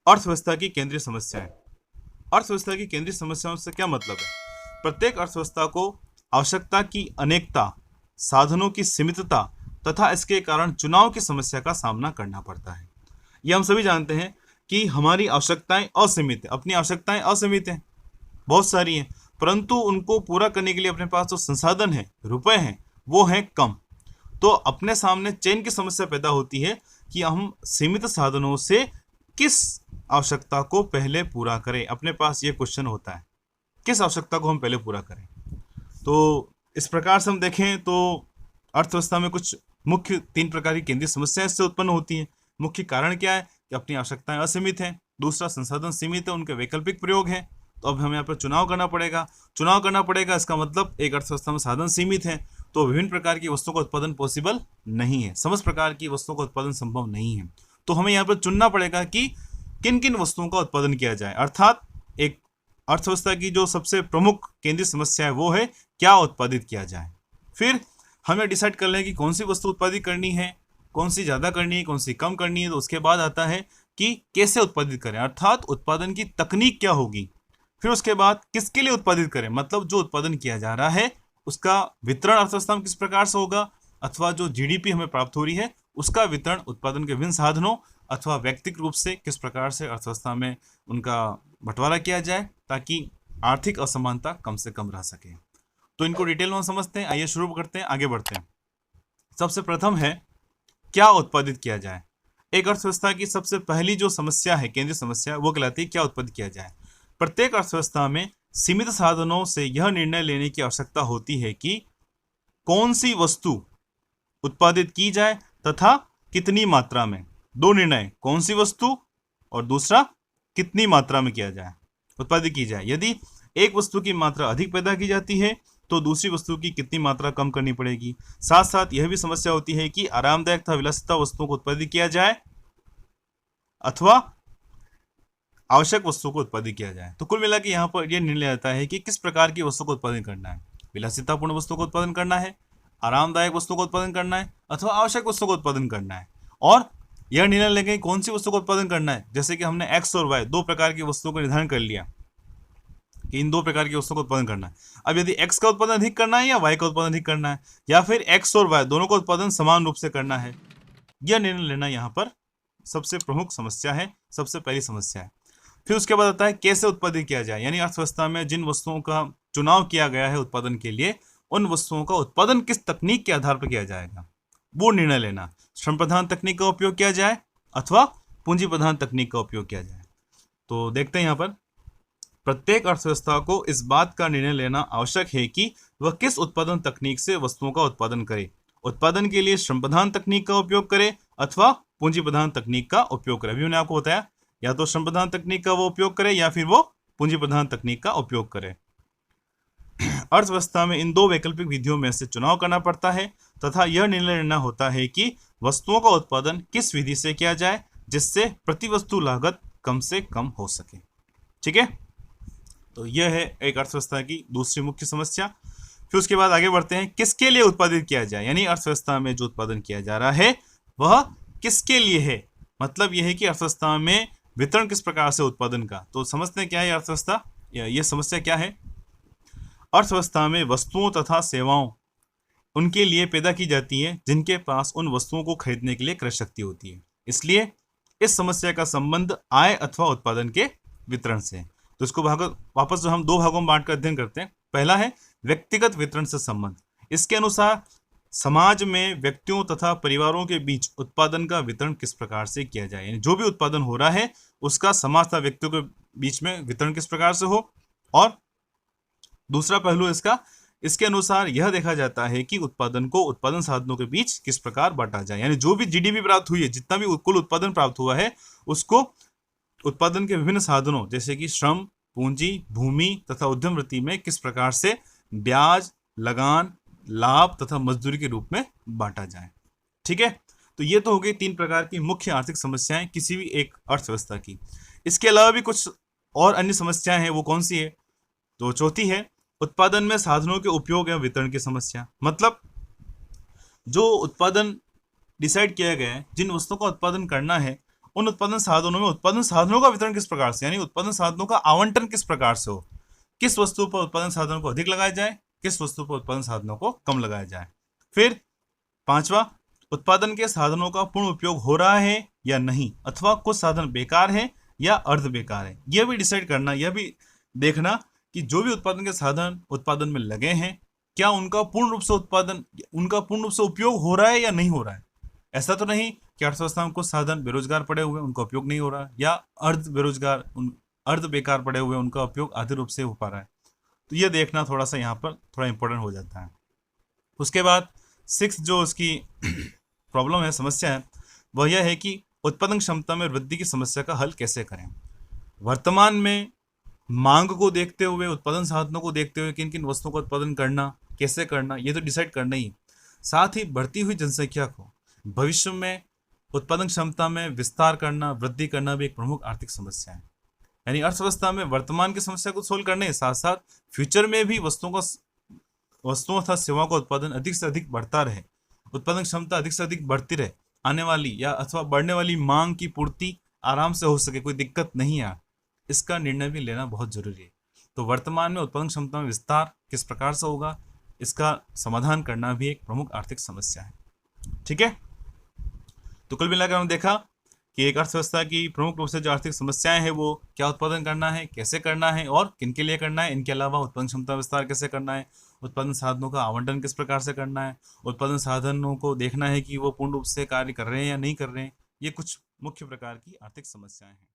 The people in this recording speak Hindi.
अर्थव्यवस्था की केंद्रीय समस्याएं। अर्थव्यवस्था की केंद्रीय समस्याओं से क्या मतलब है? प्रत्येक अर्थव्यवस्था को आवश्यकता की अनेकता, साधनों की सीमितता तथा इसके कारण चुनाव की समस्या का सामना करना पड़ता है। ये हम सभी जानते हैं कि हमारी आवश्यकताएं असीमित है, अपनी आवश्यकताएं असीमित हैं, बहुत सारी हैं, परंतु उनको पूरा करने के लिए अपने पास जो संसाधन है, रुपए हैं, वो हैं कम। तो अपने सामने चेन की समस्या पैदा होती है कि हम सीमित साधनों से किस आवश्यकता को पहले पूरा करें। अपने पास ये क्वेश्चन होता है, किस आवश्यकता को हम पहले पूरा करें। तो इस प्रकार से हम देखें तो अर्थव्यवस्था में कुछ मुख्य 3 प्रकार की केंद्रीय समस्याएं इससे उत्पन्न होती हैं। मुख्य कारण क्या है कि अपनी आवश्यकताएं असीमित हैं, दूसरा संसाधन सीमित है, उनके वैकल्पिक प्रयोग हैं। तो अब हमें यहाँ पर चुनाव करना पड़ेगा। इसका मतलब एक अर्थव्यवस्था में साधन सीमित है तो विभिन्न प्रकार की वस्तुओं का उत्पादन पॉसिबल नहीं है, समस्त प्रकार की वस्तुओं का उत्पादन संभव नहीं है। तो हमें यहाँ पर चुनना पड़ेगा कि किन किन वस्तुओं का उत्पादन किया जाए। अर्थात एक अर्थव्यवस्था की जो सबसे प्रमुख केंद्रीय समस्या है वो है क्या उत्पादित किया जाए। फिर हमें डिसाइड कर लें कि कौन सी वस्तु उत्पादित करनी है, कौन सी ज़्यादा करनी है, कौन सी कम करनी है। तो उसके बाद आता है कि कैसे उत्पादित करें, अर्थात उत्पादन की तकनीक क्या होगी। फिर उसके बाद किसके लिए उत्पादित करें, मतलब जो उत्पादन किया जा रहा है उसका वितरण अर्थव्यवस्था में किस प्रकार से होगा, अथवा जो जीडीपी हमें प्राप्त हो रही है उसका वितरण उत्पादन के विभिन्न साधनों अथवा व्यक्तिगत रूप से किस प्रकार से अर्थव्यवस्था में उनका बंटवारा किया जाए ताकि आर्थिक असमानता कम से कम रह सके। तो इनको डिटेल में समझते हैं। आइए शुरू करते हैं, आगे बढ़ते हैं। सबसे प्रथम है क्या उत्पादित किया जाए। एक अर्थव्यवस्था की सबसे पहली जो समस्या है, केंद्रीय समस्या, वो कहलाती है क्या उत्पादित किया जाए। प्रत्येक अर्थव्यवस्था में सीमित साधनों से यह निर्णय लेने की आवश्यकता होती है कि कौन सी वस्तु उत्पादित की जाए तथा कितनी मात्रा में। 2 निर्णय, कौन सी वस्तु और दूसरा कितनी मात्रा में किया जाए, उत्पादित की जाए। यदि एक वस्तु की मात्रा अधिक पैदा की जाती है तो दूसरी वस्तु की कितनी मात्रा कम करनी पड़ेगी। साथ साथ यह भी समस्या होती है कि आरामदायक तथा विलासिता वस्तुओं को उत्पादित किया जाए अथवा आवश्यक वस्तुओं को उत्पादित किया जाए। तो कुल मिला के यहाँ पर यह निर्णय आता है कि किस प्रकार की वस्तु को उत्पादन करना है। विलासितापूर्ण वस्तु को उत्पादन करना है, आरामदायक वस्तु को उत्पादन करना है अथवा आवश्यक वस्तु को उत्पादन करना है। और यह निर्णय लेंगे कौन सी वस्तु को उत्पादन करना है। जैसे कि हमने एक्स और वाई 2 प्रकार की वस्तुओं को निर्धारण कर लिया कि इन 2 प्रकार की वस्तुओं को उत्पादन करना है। अब यदि एक्स का उत्पादन अधिक करना है या वाई का उत्पादन अधिक करना है, या फिर एक्स और वाई दोनों का उत्पादन समान रूप से करना है, यह निर्णय लेना यहाँ पर सबसे प्रमुख समस्या है, सबसे पहली समस्या है। फिर उसके बाद आता है कैसे उत्पादित किया जाए, यानी अर्थव्यवस्था में जिन वस्तुओं का चुनाव किया गया है उत्पादन के लिए, उन वस्तुओं का उत्पादन किस तकनीक के आधार पर किया जाएगा, वो निर्णय लेना। श्रम प्रधान तकनीक का उपयोग किया जाए अथवा पूंजी प्रधान तकनीक का उपयोग किया जाए। तो देखते हैं यहाँ पर प्रत्येक अर्थव्यवस्था को इस बात का निर्णय लेना आवश्यक है कि वह किस उत्पादन तकनीक से वस्तुओं का उत्पादन करे। उत्पादन के लिए श्रम प्रधान तकनीक का उपयोग करे अथवा पूंजी प्रधान तकनीक का उपयोग करे। अभी मैंने आपको बताया या तो श्रम प्रधान तकनीक का वो उपयोग करे या फिर वो पूंजी प्रधान तकनीक का उपयोग करे। अर्थव्यवस्था में इन 2 वैकल्पिक विधियों में से चुनाव करना पड़ता है तथा यह निर्णय लेना होता है कि वस्तुओं का उत्पादन किस विधि से किया जाए जिससे प्रति वस्तु लागत कम से कम हो सके। ठीक है, तो यह है एक अर्थव्यवस्था की दूसरी मुख्य समस्या। फिर उसके बाद आगे बढ़ते हैं किसके लिए उत्पादित किया जाए, यानी अर्थव्यवस्था में जो उत्पादन किया जा रहा है वह किसके लिए है। मतलब यह है कि अर्थव्यवस्था में वितरण किस प्रकार से उत्पादन का। तो समझते हैं क्या है अर्थव्यवस्था, यह समस्या क्या है। अर्थव्यवस्था में वस्तुओं तथा सेवाओं उनके लिए पैदा की जाती है जिनके पास उन वस्तुओं को खरीदने के लिए क्रय शक्ति होती है। इसलिए इस समस्या का संबंध आय अथवा उत्पादन के वितरण से है। तो इसको वापस जो हम 2 भागों में बांट कर अध्ययन करते हैं। पहला है व्यक्तिगत वितरण से संबंध। इसके अनुसार समाज में व्यक्तियों तथा परिवारों के बीच उत्पादन का वितरण किस प्रकार से किया जाए, यानी जो भी उत्पादन हो रहा है उसका समाज तथा व्यक्तियों के बीच में वितरण किस प्रकार से हो। और दूसरा पहलू इसके अनुसार यह देखा जाता है कि उत्पादन को उत्पादन साधनों के बीच किस प्रकार बांटा जाए, यानी जो भी जीडीपी प्राप्त हुई है, जितना भी कुल उत्पादन प्राप्त हुआ है, उसको उत्पादन के विभिन्न साधनों जैसे कि श्रम, पूंजी, भूमि तथा उद्यम वृत्ति में किस प्रकार से ब्याज, लगान, लाभ तथा मजदूरी के रूप में बांटा जाए। ठीक है, तो ये तो हो गई 3 प्रकार की मुख्य आर्थिक समस्याएं किसी भी एक अर्थव्यवस्था की। इसके अलावा भी कुछ और अन्य समस्याएं हैं, वो कौन सी है। तो चौथी है उत्पादन में साधनों के उपयोग या वितरण की समस्या। मतलब जो उत्पादन डिसाइड किया गया है, जिन वस्तुओं का उत्पादन करना है उन उत्पादन साधनों में उत्पादन साधनों का वितरण किस प्रकार से, यानी उत्पादन साधनों का आवंटन किस प्रकार से हो, किस वस्तु पर उत्पादन साधनों को अधिक लगाया जाए, किस वस्तु पर उत्पादन साधनों को कम लगाया जाए। फिर पांचवा, उत्पादन के साधनों का पूर्ण उपयोग हो रहा है या नहीं, अथवा कुछ साधन बेकार है या अर्ध बेकार है। यह भी डिसाइड करना, यह भी देखना कि जो भी उत्पादन के साधन उत्पादन में लगे हैं, क्या उनका पूर्ण रूप से उपयोग हो रहा है या नहीं हो रहा है। ऐसा तो नहीं कि अर्थव्यवस्था में कुछ साधन बेरोजगार पड़े हुए उनका उपयोग नहीं हो रहा है, या अर्ध बेकार पड़े हुए उनका उपयोग आधे रूप से हो पा रहा है। तो यह देखना थोड़ा सा यहाँ पर थोड़ा इंपॉर्टेंट हो जाता है। उसके बाद 6 जो उसकी प्रॉब्लम है, समस्या है, वह यह है कि उत्पादन क्षमता में वृद्धि की समस्या का हल कैसे करें। वर्तमान में मांग को देखते हुए, उत्पादन साधनों को देखते हुए किन किन वस्तुओं का उत्पादन करना, कैसे करना, ये तो डिसाइड करना ही। साथ ही बढ़ती हुई जनसंख्या को भविष्य में उत्पादन क्षमता में विस्तार करना, वृद्धि करना भी एक प्रमुख आर्थिक समस्या है। यानी अर्थव्यवस्था में वर्तमान की समस्या को सोल्व करने के साथ साथ फ्यूचर में भी वस्तुओं तथा सेवाओं का उत्पादन अधिक से अधिक बढ़ता रहे, उत्पादन क्षमता अधिक से अधिक बढ़ती रहे, आने वाली या अथवा बढ़ने वाली मांग की पूर्ति आराम से हो सके, कोई दिक्कत नहीं आए, इसका निर्णय भी लेना बहुत जरूरी है। तो वर्तमान में उत्पादन क्षमता में विस्तार किस प्रकार से होगा, इसका समाधान करना भी एक प्रमुख आर्थिक समस्या है। ठीक है, तो कुल मिलाकर हमने देखा कि एक अर्थव्यवस्था की प्रमुख रूप से जो आर्थिक समस्याएं हैं वो क्या उत्पादन करना है, कैसे करना है और किन के लिए करना है। इनके अलावा उत्पादन क्षमता विस्तार कैसे करना है, उत्पादन साधनों का आवंटन किस प्रकार से करना है, उत्पादन साधनों को देखना है कि वो पूर्ण रूप से कार्य कर रहे हैं या नहीं कर रहे हैं। ये कुछ मुख्य प्रकार की आर्थिक समस्याएं हैं।